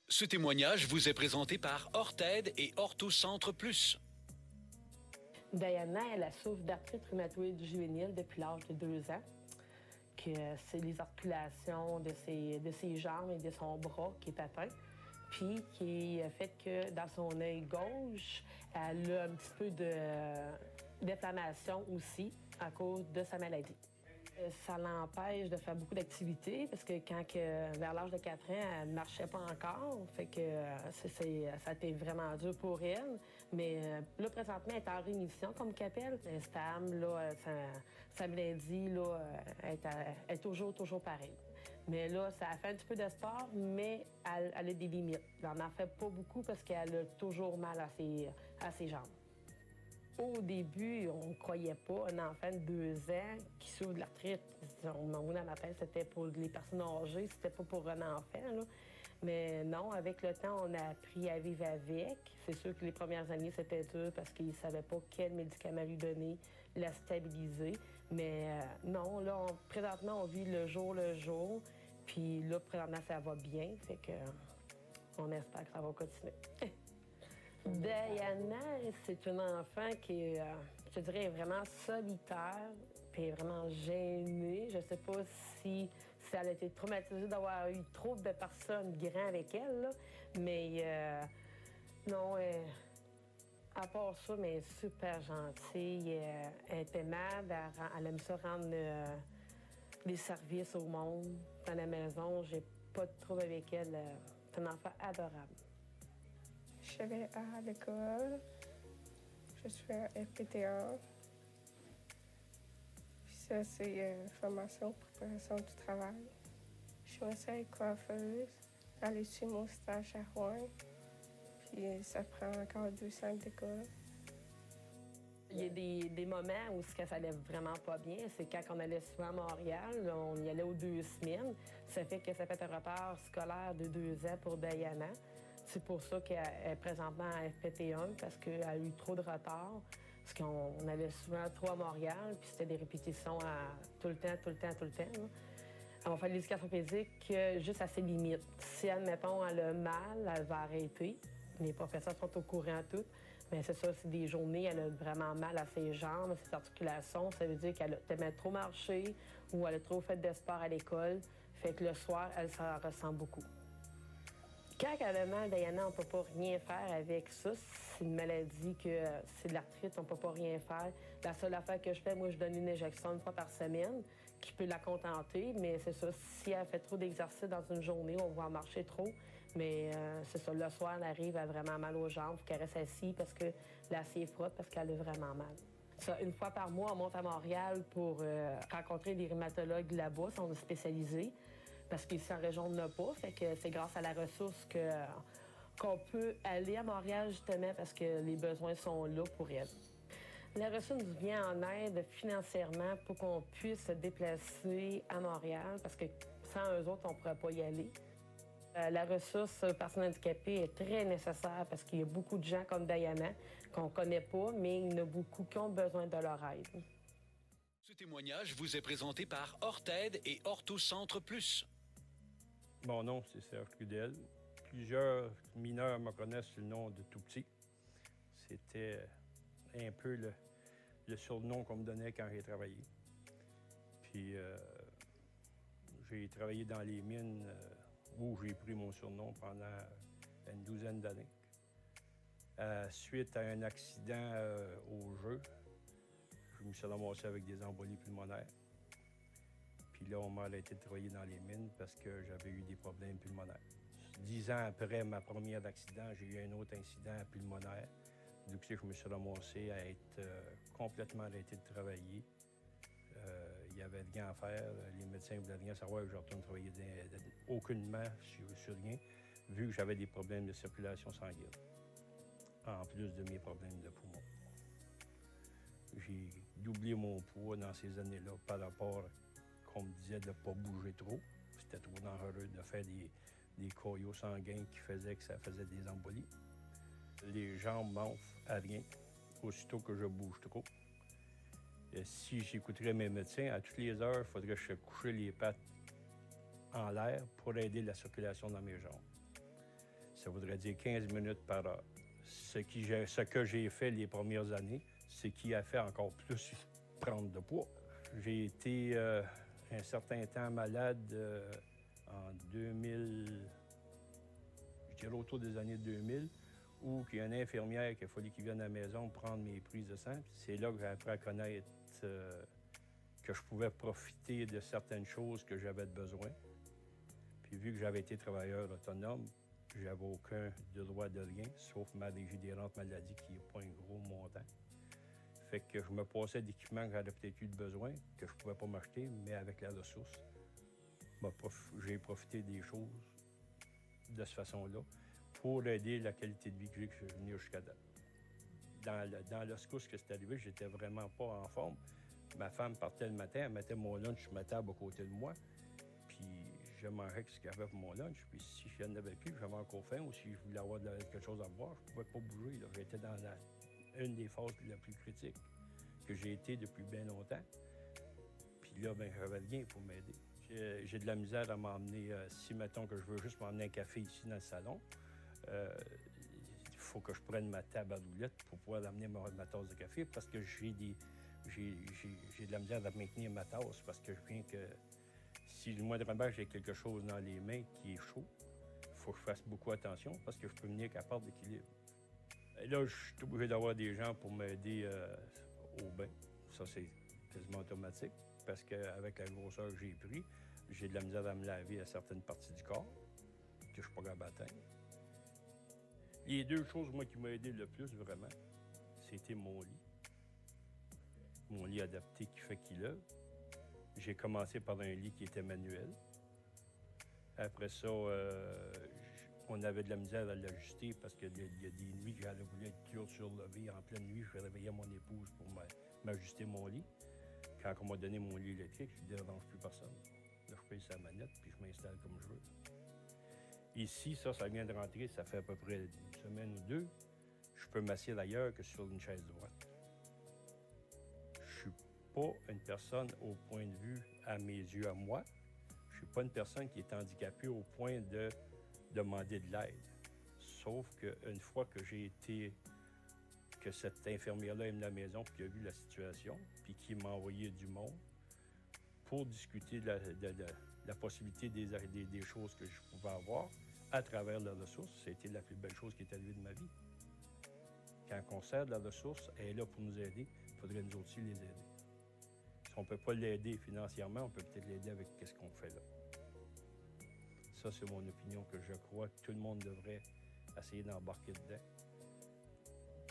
Ce témoignage vous est présenté par Orthed et Orthocentre Plus. Diana, elle souffre d'arthrite rhumatoïde juvénile depuis l'âge de 2 ans. Que c'est les articulations de ses jambes et de son bras qui est atteint. Puis qui a fait que dans son œil gauche, elle a un petit peu d'inflammation aussi à cause de sa maladie. Ça l'empêche de faire beaucoup d'activités parce que vers l'âge de 4 ans, elle ne marchait pas encore. Fait que ça a été vraiment dur pour elle. Mais là, présentement, elle est en rémission, comme qu'appelle. Elle est stable, là, sa maladie, là, est toujours pareille. Mais là, ça a fait un petit peu de sport, mais elle a des limites. Elle n'en fait pas beaucoup parce qu'elle a toujours mal à ses jambes. Au début, on ne croyait pas un enfant de 2 ans qui souffre de l'arthrite. Dans ma tête, c'était pour les personnes âgées, c'était pas pour un enfant, là. Mais non, avec le temps, on a appris à vivre avec. C'est sûr que les premières années, c'était dur parce qu'ils ne savaient pas quel médicament lui donner, la stabiliser. Mais non, là, présentement, on vit le jour. Puis là, présentement, ça va bien. Fait que on espère que ça va continuer. Diana, c'est une enfant qui est, je dirais, vraiment solitaire, puis vraiment gênée. Je sais pas si elle a été traumatisée d'avoir eu trop de personnes grandes avec elle, là. Mais non, à part ça, mais elle est super gentille. Elle est aimable, elle aime ça rendre des services au monde. Dans la maison, j'ai pas de trouble avec elle. C'est un enfant adorable. Je vais à l'école. Je suis un FPT1. Puis ça, c'est formation, préparation du travail. Je suis aussi coiffeuse. J'allais suivre mon stage à Rouen. Puis ça prend encore 2 ans d'école. Il y a des moments où ça allait vraiment pas bien. C'est quand on allait souvent à Montréal, on y allait aux 2 semaines. Ça fait que ça fait un report scolaire de 2 ans pour Diana. C'est pour ça qu'elle est présentement à FPT1, parce qu'elle a eu trop de retard. Parce qu'on allait souvent trop à Montréal, puis c'était des répétitions tout le temps. Là. On va faire de l'éducation physique juste à ses limites. Si, admettons, elle a mal, elle va arrêter. Les professeurs sont au courant toutes. Mais c'est ça, c'est des journées, elle a vraiment mal à ses jambes, à ses articulations. Ça veut dire qu'elle a peut-être trop marché ou elle a trop fait de sport à l'école. Fait que le soir, elle s'en ressent beaucoup. Quand elle a mal, Diana, on ne peut pas rien faire avec ça. C'est une maladie que c'est de l'arthrite, on ne peut pas rien faire. La seule affaire que je fais, moi, je donne une injection 1 fois par semaine qui peut la contenter. Mais c'est ça, si elle fait trop d'exercice dans une journée, on va marcher trop. Mais c'est ça, le soir, elle arrive, elle a vraiment mal aux jambes. Il faut qu'elle reste assise parce que l'acier est frotte parce qu'elle a vraiment mal. Ça, 1 fois par mois, on monte à Montréal pour rencontrer des rhumatologues là-bas, sont spécialisés. Parce qu'ici, en région, on n'en a pas. Fait que c'est grâce à la ressource qu'on peut aller à Montréal, justement, parce que les besoins sont là pour elle. La ressource nous vient en aide financièrement pour qu'on puisse se déplacer à Montréal, parce que sans eux autres, on ne pourrait pas y aller. La ressource personnes handicapées est très nécessaire parce qu'il y a beaucoup de gens comme Diana qu'on ne connaît pas, mais il y en a beaucoup qui ont besoin de leur aide. Ce témoignage vous est présenté par Orthed et Orthocentre Plus. Mon nom, c'est Serge Trudel. Plusieurs mineurs me connaissent sous le nom de Tout Petit. C'était un peu le surnom qu'on me donnait quand j'ai travaillé. Puis j'ai travaillé dans les mines où j'ai pris mon surnom pendant une 12aine d'années. Suite à un accident au jeu, je me suis ramassé avec des embolies pulmonaires. Puis là, on m'a arrêté de travailler dans les mines parce que j'avais eu des problèmes pulmonaires. 10 ans après ma première accident, j'ai eu un autre incident pulmonaire. Du coup, je me suis ramassé à être complètement arrêté de travailler. Il n'y avait rien à faire. Les médecins ne voulaient rien savoir que je retourne travailler aucunement sur rien, vu que j'avais des problèmes de circulation sanguine, en plus de mes problèmes de poumon. J'ai doublé mon poids dans ces années-là par rapport qu'on me disait de ne pas bouger trop. C'était trop dangereux de faire des caillots sanguins qui faisaient que ça faisait des embolies. Les jambes m'enflent à rien, aussitôt que je bouge trop. Et si j'écouterais mes médecins, à toutes les heures, il faudrait que je couche les pattes en l'air pour aider la circulation dans mes jambes. Ça voudrait dire 15 minutes par heure. Ce que j'ai fait les premières années, c'est qui a fait encore plus prendre de poids. J'ai été un certain temps malade en 2000, je dirais autour des années 2000, où il y a une infirmière qui a fallu qu'il vienne à la maison prendre mes prises de sang. C'est là que j'ai appris à connaître que je pouvais profiter de certaines choses que j'avais besoin. Puis vu que j'avais été travailleur autonome, j'avais aucun droit de rien, sauf ma régie des rentes maladie qui n'est pas un gros montant. Fait que je me passais d'équipements que j'avais peut-être eu besoin, que je ne pouvais pas m'acheter, mais avec la ressource, j'ai profité des choses de cette façon-là pour aider la qualité de vie que j'ai venue jusqu'à date. Dans le secousse que c'est arrivé, j'étais vraiment pas en forme. Ma femme partait le matin, elle mettait mon lunch sur ma table à côté de moi, puis je mangeais ce qu'il y avait pour mon lunch. Puis si je n'en avais plus, j'avais encore faim, ou si je voulais avoir quelque chose à boire, je ne pouvais pas bouger. J'étais dans une des phases les plus critiques que j'ai été depuis bien longtemps. Puis là, ben, j'avais rien pour m'aider. J'ai de la misère à m'emmener, si mettons que je veux juste m'emmener un café ici dans le salon, il faut que je prenne ma table à roulettes pour pouvoir amener ma tasse de café, parce que j'ai de la misère à maintenir ma tasse, parce que je viens que si le moindrement j'ai quelque chose dans les mains qui est chaud, il faut que je fasse beaucoup attention, parce que je peux venir qu'à part d'équilibre. Et là, je suis obligé d'avoir des gens pour m'aider au bain. Ça, c'est quasiment automatique, parce qu'avec la grosseur que j'ai pris, j'ai de la misère à me laver à certaines parties du corps que je suis pas capable d'atteindre. Les deux choses, moi, qui m'ont aidé le plus, vraiment, c'était mon lit. Mon lit adapté qui fait qu'il lève. J'ai commencé par un lit qui était manuel. Après ça, on avait de la misère à l'ajuster, parce qu'il y a des nuits que j'allais vouloir être toujours surlevé. En pleine nuit, je réveillais mon épouse pour m'ajuster mon lit. Quand on m'a donné mon lit électrique, je ne dérange plus personne. Là, je paye sa manette, puis je m'installe comme je veux. Ici, ça vient de rentrer, ça fait à peu près une semaine ou deux. Je peux m'asseoir ailleurs que sur une chaise droite. Je suis pas une personne au point de vue, à mes yeux, à moi. Je suis pas une personne qui est handicapée au point de demander de l'aide. Sauf qu'une fois que que cette infirmière-là est venue à la maison, puis qui a vu la situation, puis qui m'a envoyé du monde pour discuter de la possibilité des choses que je pouvais avoir à travers la ressource, c'était la plus belle chose qui est arrivée de ma vie. Quand on sert de la ressource, elle est là pour nous aider, il faudrait nous aussi les aider. Si on ne peut pas l'aider financièrement, on peut peut-être l'aider avec ce qu'on fait là. Ça, c'est mon opinion, que je crois que tout le monde devrait essayer d'embarquer dedans.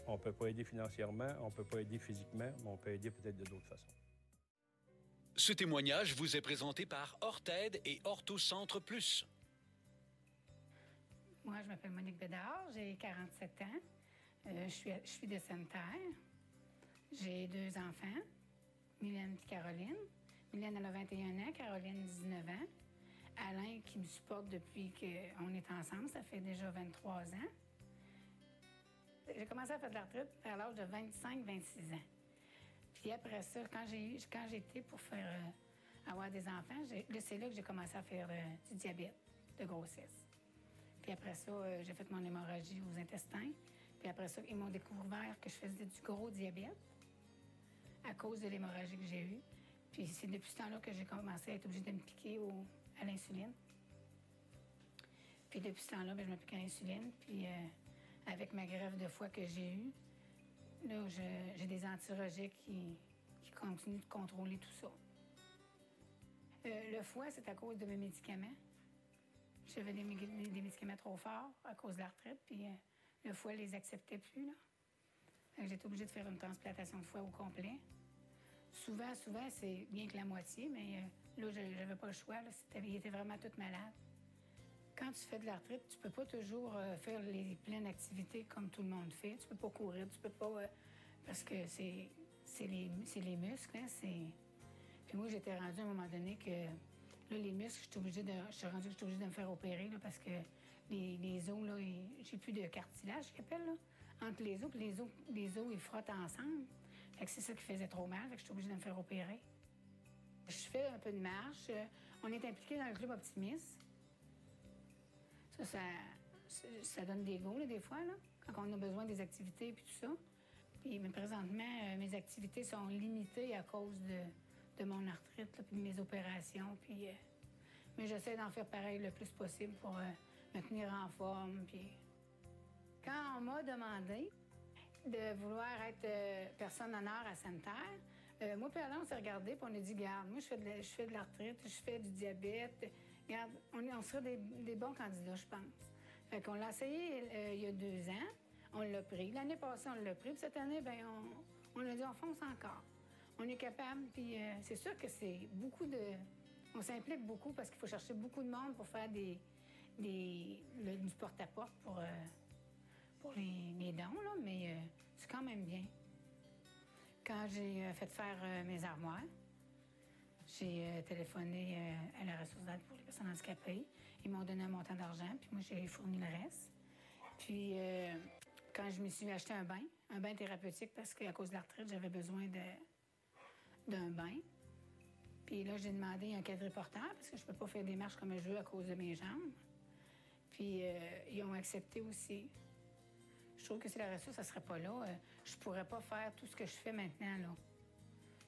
On ne peut pas aider financièrement, on ne peut pas aider physiquement, mais on peut aider peut-être de d'autres façons. Ce témoignage vous est présenté par Orthed et Orthocentre Plus. Moi, je m'appelle Monique Bédard, j'ai 47 ans. Je suis de Sainte-Terre. J'ai 2 enfants, Mylène et Caroline. Mylène, elle a 21 ans, Caroline, 19 ans. Alain, qui me supporte depuis qu'on est ensemble, ça fait déjà 23 ans. J'ai commencé à faire de la retraite à l'âge de 25-26 ans. Puis après ça, quand j'étais pour avoir des enfants, c'est là que j'ai commencé à faire du diabète de grossesse. Puis après ça, j'ai fait mon hémorragie aux intestins. Puis après ça, ils m'ont découvert que je faisais du gros diabète à cause de l'hémorragie que j'ai eue. Puis c'est depuis ce temps-là que j'ai commencé à être obligée de me piquer à l'insuline. Puis depuis ce temps-là, je me pique à l'insuline. Puis avec ma greffe de foie que j'ai eue, là, j'ai des antirogiques qui continuent de contrôler tout ça. Le foie, c'est à cause de mes médicaments. J'avais des médicaments trop forts à cause de la retraite, puis le foie ne les acceptait plus, là. J'étais obligée de faire une transplantation de foie au complet. Souvent, c'est bien que la moitié, mais là, je n'avais pas le choix. Il était vraiment toute malade. Quand tu fais de la retraite, tu peux pas toujours faire les pleines activités comme tout le monde fait. Tu peux pas courir, tu peux pas... parce que c'est les muscles, hein, Puis moi, j'étais rendue à un moment donné que... Là, les muscles, je suis rendue que je suis obligée de me faire opérer, là, parce que les os, là, j'ai plus de cartilage, qu'ils appellent, là, entre les os. Puis les os, ils frottent ensemble. Fait que c'est ça qui faisait trop mal. Fait que je suis obligée de me faire opérer. Je fais un peu de marche. On est impliqués dans le club Optimiste. Ça ça donne des go, là, des fois, là, quand on a besoin des activités puis tout ça. Mais présentement, mes activités sont limitées à cause de mon arthrite, là, puis de mes opérations. Mais j'essaie d'en faire pareil le plus possible pour me tenir en forme. Puis... Quand on m'a demandé de vouloir être personne honneur à Santerre, moi et Alain, on s'est regardé et on a dit, garde, moi, je fais de l'arthrite, je fais du diabète. Regarde, on serait des bons candidats, je pense. Fait qu'on l'a essayé il y a 2 ans. On l'a pris. L'année passée, on l'a pris. Puis cette année, bien, on a dit, on fonce encore. On est capable. Puis c'est sûr que c'est beaucoup de... On s'implique beaucoup parce qu'il faut chercher beaucoup de monde pour faire du porte-à-porte pour les dons, là. Mais c'est quand même bien. Quand j'ai fait faire mes armoires, j'ai téléphoné à la ressource d'aide pour les personnes handicapées. Ils m'ont donné un montant d'argent, puis moi, j'ai fourni le reste. Puis, quand je me suis acheté un bain thérapeutique, parce qu'à cause de l'arthrite, j'avais besoin d'un bain. Puis là, j'ai demandé un quadriporteur, parce que je ne peux pas faire des marches comme je veux à cause de mes jambes. Puis, ils ont accepté aussi. Je trouve que si la ressource, ça ne serait pas là, je pourrais pas faire tout ce que je fais maintenant, là.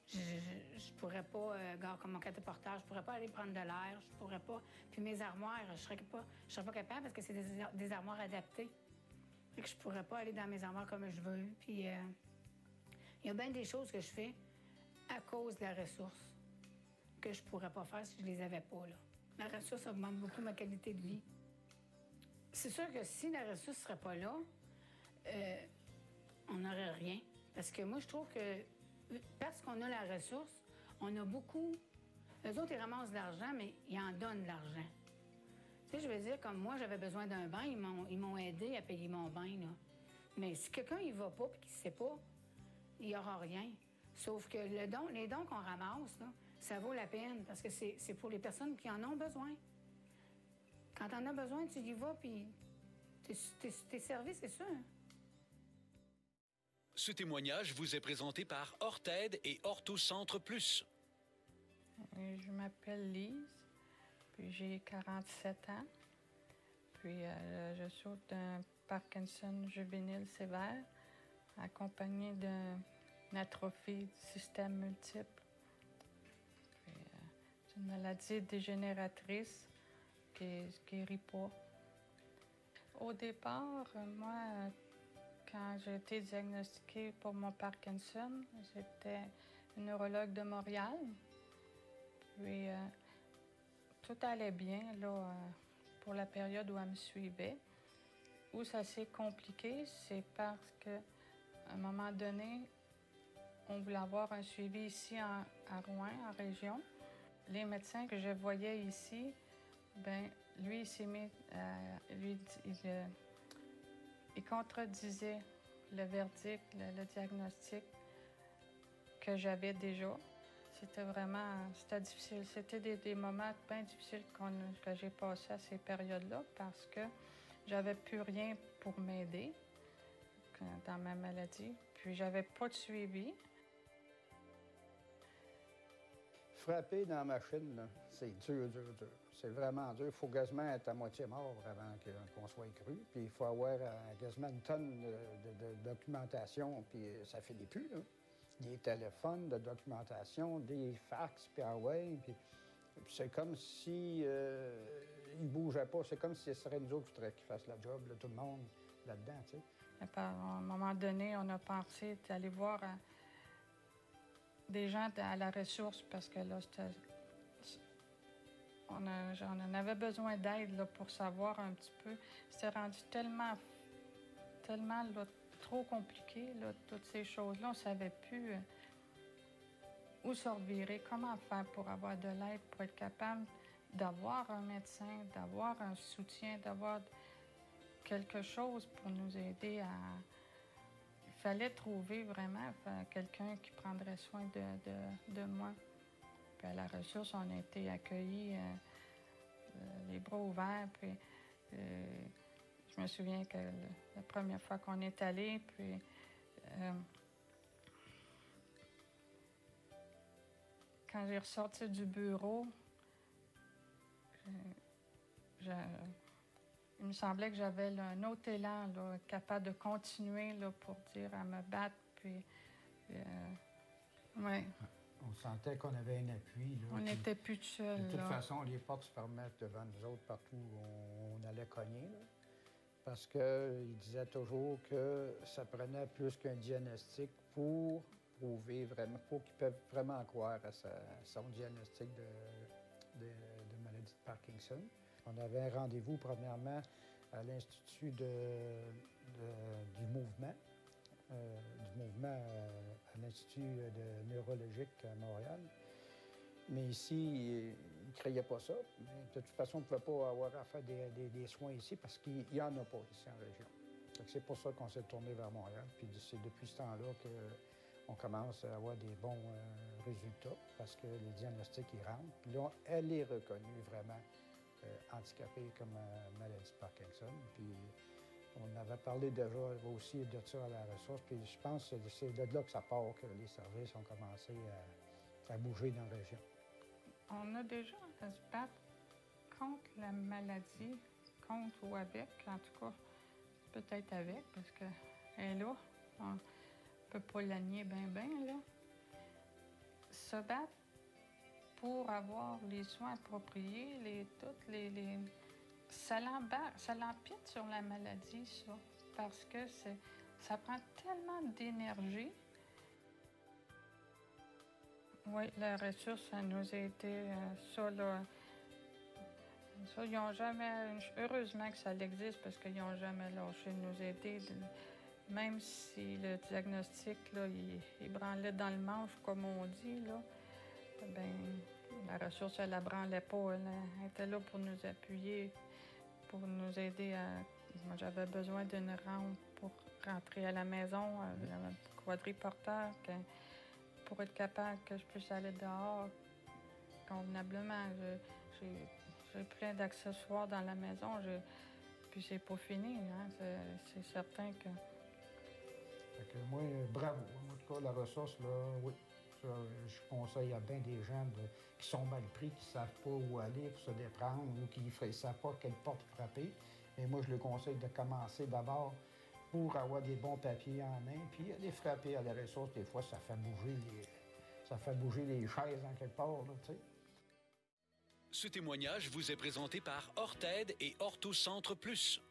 Je pourrais pas, comme mon quadriporteur, je pourrais pas aller prendre de l'air, je pourrais pas... Puis mes armoires, je serais pas capable parce que c'est des armoires adaptées. Fait que je pourrais pas aller dans mes armoires comme je veux. Puis il y a bien des choses que je fais à cause de la ressource que je pourrais pas faire si je les avais pas, là. La ressource augmente beaucoup ma qualité de vie. C'est sûr que si la ressource serait pas là, on n'aurait rien. Parce que moi, je trouve que parce qu'on a la ressource, on a beaucoup... Eux autres, ils ramassent de l'argent, mais ils en donnent de l'argent. Tu sais, je veux dire, comme moi, j'avais besoin d'un bain, ils m'ont aidé à payer mon bain, là. Mais si quelqu'un y va pas et qu'il ne sait pas, il n'y aura rien. Sauf que les dons qu'on ramasse, là, ça vaut la peine parce que c'est pour les personnes qui en ont besoin. Quand tu en as besoin, tu y vas, puis t'es servi, c'est sûr. Ce témoignage vous est présenté par Orthed et Orthocentre Plus. Je m'appelle Lise, puis j'ai 47 ans. Puis je souffre d'un Parkinson juvénile sévère, accompagné d'une atrophie du système multiple. Puis, c'est une maladie dégénératrice qui ne guérit pas. Au départ, moi, quand j'ai été diagnostiquée pour mon Parkinson, j'étais une neurologue de Montréal. Puis tout allait bien là, pour la période où elle me suivait. Où ça s'est compliqué, c'est parce qu'à un moment donné, on voulait avoir un suivi ici à Rouen, en région. Les médecins que je voyais ici, ben lui, il s'est mis il contredisait le verdict, le diagnostic que j'avais déjà. C'était difficile. C'était des moments bien difficiles que j'ai passés à ces périodes-là parce que j'avais plus rien pour m'aider dans ma maladie. Puis j'avais pas de suivi. Frapper dans la machine, là, c'est dur. C'est vraiment dur. Il faut quasiment être à moitié mort avant qu'on soit cru. Puis il faut avoir quasiment une tonne de documentation, puis ça finit plus, là. Des téléphones de documentation, des fax, puis puis c'est comme si ils ne bougeaient pas. C'est comme si ce serait nous autres qui fassent la job, là, tout le monde là-dedans, tu sais. À un moment donné, on a pensé d'aller voir des gens à la ressource parce que là, on en avait besoin d'aide là, pour savoir un petit peu. C'était rendu tellement là, trop compliqué, là, toutes ces choses-là. On ne savait plus où se revirer, comment faire pour avoir de l'aide, pour être capable d'avoir un médecin, d'avoir un soutien, d'avoir quelque chose pour nous aider à... Il fallait trouver vraiment quelqu'un qui prendrait soin de moi. Puis à la ressource, on a été accueillis les bras ouverts. Puis je me souviens que la première fois qu'on est allé, puis quand j'ai ressorti du bureau, Il me semblait que j'avais là, un autre élan, là, capable de continuer là, pour dire à me battre. Puis, ouais. On sentait qu'on avait un appui. Là, On n'était plus tout seul. De toute là. façon, les portes se fermaient devant nous autres partout où on allait cogner. Là, parce qu'il disait toujours que ça prenait plus qu'un diagnostic pour prouver vraiment, pour qu'ils peuvent vraiment croire à son diagnostic de maladie de Parkinson. On avait un rendez-vous, premièrement, à l'Institut du mouvement, à l'Institut neurologique à Montréal. Mais ici, ils ne créaient pas ça. Mais de toute façon, on ne pouvait pas avoir à faire des soins ici parce qu'il n'y en a pas ici en région. C'est pour ça qu'on s'est tourné vers Montréal. Puis c'est depuis ce temps-là qu'on commence à avoir des bons résultats parce que les diagnostics, ils rentrent. Puis là, elle est reconnue vraiment handicapée comme maladie de Parkinson. Puis on avait parlé déjà aussi de ça à la ressource. Puis je pense que c'est de là que ça part que les services ont commencé à bouger dans la région. On a déjà à se battre contre la maladie, contre ou avec, en tout cas, peut-être avec, parce qu'elle est là. On ne peut pas la nier bien, là. Se battre pour avoir les soins appropriés, ça l'empiète sur la maladie, ça, parce que ça prend tellement d'énergie. Oui, la ressource, ça nous a été ça, là. Ça, ils n'ont jamais. Heureusement que ça existe parce qu'ils n'ont jamais lâché de nous aider. Même si le diagnostic, là, il branlait dans le manche, comme on dit, là, bien, la ressource, elle la branlait pas. Elle était là pour nous appuyer, pour nous aider à. Moi, j'avais besoin d'une rampe pour rentrer à la maison, un quadriporteur, pour être capable que je puisse aller dehors convenablement. J'ai plein d'accessoires dans la maison, puis c'est pas fini, hein? C'est certain que... Fait que moi, bravo. En tout cas, la ressource, là, oui. Ça, je conseille à bien des gens qui sont mal pris, qui ne savent pas où aller pour se déprendre ou qui ne savent pas quelle porte frapper. Mais moi, je le conseille de commencer d'abord pour avoir des bons papiers en main, puis aller frapper à la ressource. Des fois, ça fait bouger les chaises en quelque part, là, tu sais. Ce témoignage vous est présenté par Orthed et Orthocentre Plus.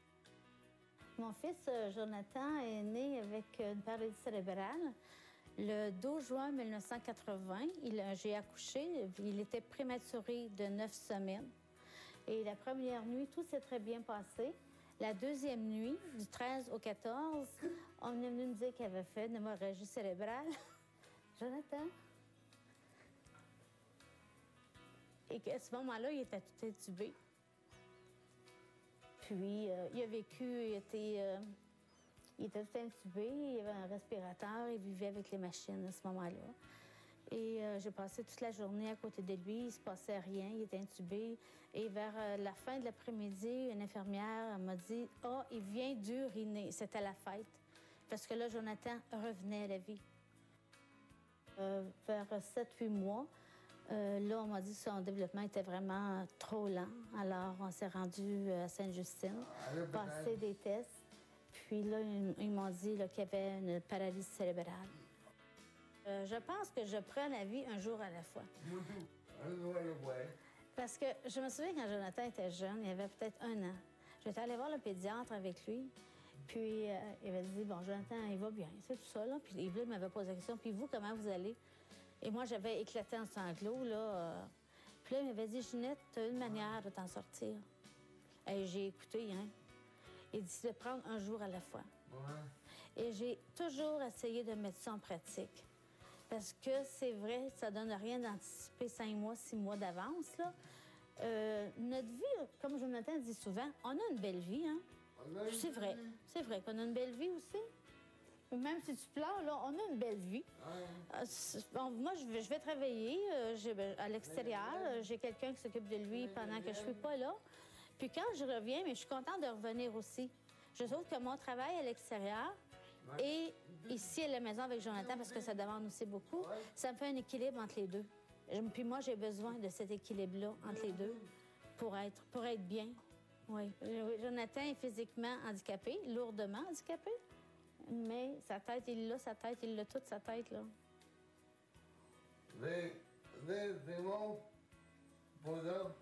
Mon fils Jonathan est né avec une paralysie cérébrale. Le 12 juin 1980, j'ai accouché. Il était prématuré de 9 semaines. Et la première nuit, tout s'est très bien passé. La deuxième nuit, du 13 au 14, on est venu me dire qu'il avait fait une hémorragie cérébrale. Jonathan? Et qu'à ce moment-là, il était tout intubé. Puis, il a vécu, il était tout intubé, il avait un respirateur, il vivait avec les machines à ce moment-là. Et j'ai passé toute la journée à côté de lui, il ne se passait rien, il était intubé. Et vers la fin de l'après-midi, une infirmière m'a dit « Ah, il vient d'uriner ». C'était la fête, parce que là, Jonathan revenait à la vie. Vers 7-8 mois, là, on m'a dit que son développement était vraiment trop lent. Alors, on s'est rendu à Sainte-Justine, passer des tests. Puis là, ils m'ont dit qu'il y avait une paralysie cérébrale. Je pense que je prends la vie un jour à la fois. Parce que je me souviens quand Jonathan était jeune, il avait peut-être 1 an. J'étais allée voir le pédiatre avec lui. Puis il avait dit « Bon, Jonathan, il va bien, c'est tout ça. » là. Puis il m'avait posé la question « Puis vous, comment vous allez? » Et moi, j'avais éclaté en sanglots, là. Puis là, il m'avait dit « Ginette, tu as une manière de t'en sortir. » Et j'ai écouté, hein. Il dit « de prendre un jour à la fois. » Et j'ai toujours essayé de mettre ça en pratique. Parce que c'est vrai, ça donne rien d'anticiper 5 mois, 6 mois d'avance, là. Notre vie, comme Jonathan dit souvent, on a une belle vie, hein. C'est vrai qu'on a une belle vie aussi. Même si tu pleures, là, on a une belle vie. Bon, moi, je vais travailler à l'extérieur. J'ai quelqu'un qui s'occupe de lui pendant que je suis pas là. Puis quand je reviens, mais je suis contente de revenir aussi. Je trouve que mon travail à l'extérieur et ici à la maison avec Jonathan, parce que ça demande aussi beaucoup, ça me fait un équilibre entre les deux. Puis moi, j'ai besoin de cet équilibre-là entre les deux pour être bien. Oui. Jonathan est physiquement handicapé, lourdement handicapé, mais sa tête, il l'a, toute sa tête, là. Simon, pour là.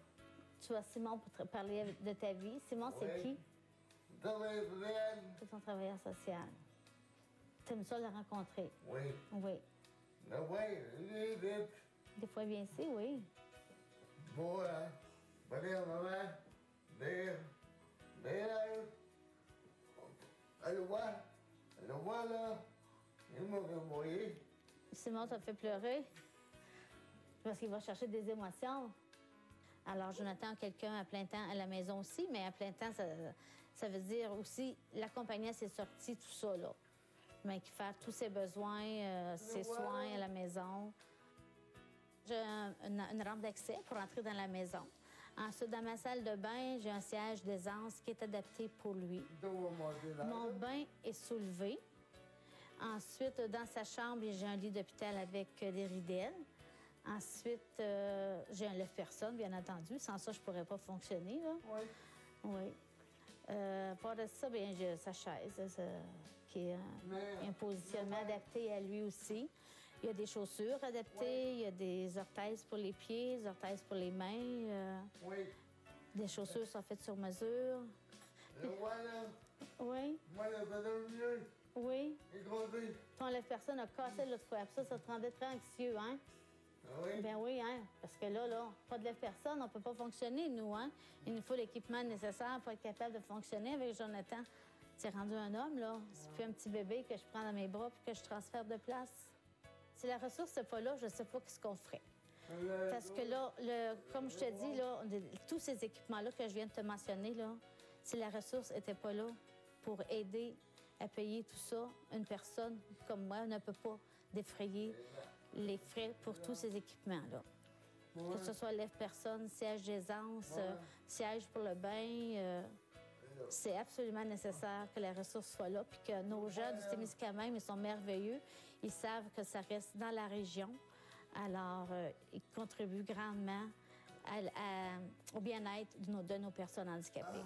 Tu vois Simon pour te parler de ta vie. Simon, c'est qui? C'est ton travailleur social. T'aimes ça le rencontrer? Oui. Oui. Oui, vite. Des fois, il vient ici, oui. Bon, maman, elle le voit, là. Il m'a envoyé. Simon t'a fait pleurer parce qu'il va chercher des émotions. Alors, Jonathan a quelqu'un à plein temps à la maison aussi, mais à plein temps, ça veut dire aussi l'accompagner à ses sorties, tout ça, là. Mais qui fait tous ses besoins, ses soins à la maison. J'ai une rampe d'accès pour entrer dans la maison. Ensuite, dans ma salle de bain, j'ai un siège d'aisance qui est adapté pour lui. Mon bain est soulevé. Ensuite, dans sa chambre, j'ai un lit d'hôpital avec des ridelles. Ensuite, j'ai un lève-personne, bien entendu. Sans ça, je ne pourrais pas fonctionner, là. Oui. Pour de ça, bien, j'ai sa chaise, qui est un positionnement adapté à lui aussi. Il y a des chaussures adaptées, il y a des orthèses pour les pieds, des orthèses pour les mains. Des chaussures sont faites sur mesure. Oui. Oui. Ton lève-personne a cassé l'autre fois. Ça te rendait très anxieux, hein? Oui. Ben oui, hein? Parce que là, pas de lève-personne, on peut pas fonctionner, nous, hein? Il nous faut l'équipement nécessaire pour être capable de fonctionner avec Jonathan. C'est rendu un homme, là. C'est plus un petit bébé que je prends dans mes bras puis que je transfère de place. Si la ressource n'est pas là, je ne sais pas ce qu'on ferait. Parce que là, comme je te dis, là, tous ces équipements-là que je viens de te mentionner, là, si la ressource n'était pas là pour aider à payer tout ça, une personne comme moi ne peut pas défrayer les frais pour tous ces équipements-là. Que ce soit lève-personne, siège d'aisance, siège pour le bain, c'est absolument nécessaire que la ressource soit là, puis que nos gens du Témiscamingue, ils sont merveilleux. Ils savent que ça reste dans la région. Alors, ils contribuent grandement au bien-être de nos personnes handicapées.